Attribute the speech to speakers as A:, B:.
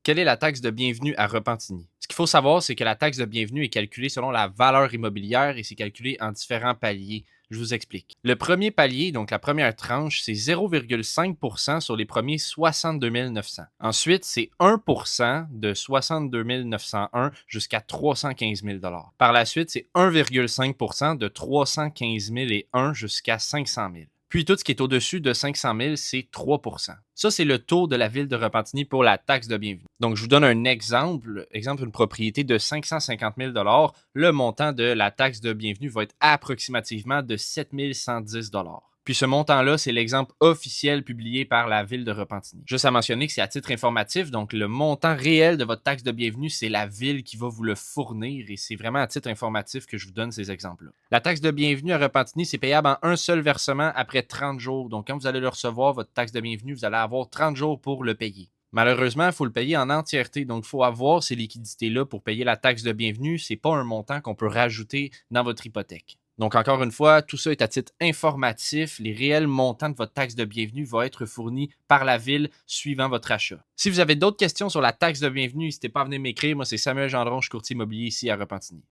A: Quelle est la taxe de bienvenue à Repentigny? Ce qu'il faut savoir, c'est que la taxe de bienvenue est calculée selon la valeur immobilière et c'est calculé en différents paliers. Je vous explique. Le premier palier, donc la première tranche, c'est 0,5% sur les premiers 62 900. Ensuite, c'est 1% de 62 901 jusqu'à 315 000 Par la suite, c'est 1,5% de 315 001 jusqu'à 500 000. Puis tout ce qui est au-dessus de 500 000, c'est 3%. Ça, c'est le taux de la ville de Repentigny pour la taxe de bienvenue. Donc, je vous donne un exemple. Exemple, une propriété de 550 000 le montant de la taxe de bienvenue va être approximativement de 7 110 Puis ce montant-là, c'est l'exemple officiel publié par la ville de Repentigny. Juste à mentionner que c'est à titre informatif, donc le montant réel de votre taxe de bienvenue, c'est la ville qui va vous le fournir et c'est vraiment à titre informatif que je vous donne ces exemples-là. La taxe de bienvenue à Repentigny, c'est payable en un seul versement après 30 jours. Donc quand vous allez le recevoir, votre taxe de bienvenue, vous allez avoir 30 jours pour le payer. Malheureusement, il faut le payer en entièreté. Donc, il faut avoir ces liquidités-là pour payer la taxe de bienvenue. Ce n'est pas un montant qu'on peut rajouter dans votre hypothèque. Donc, encore une fois, tout ça est à titre informatif. Les réels montants de votre taxe de bienvenue vont être fournis par la ville suivant votre achat. Si vous avez d'autres questions sur la taxe de bienvenue, n'hésitez pas à venir m'écrire. Moi, c'est Samuel Gendron, je suis courtier immobilier ici à Repentigny.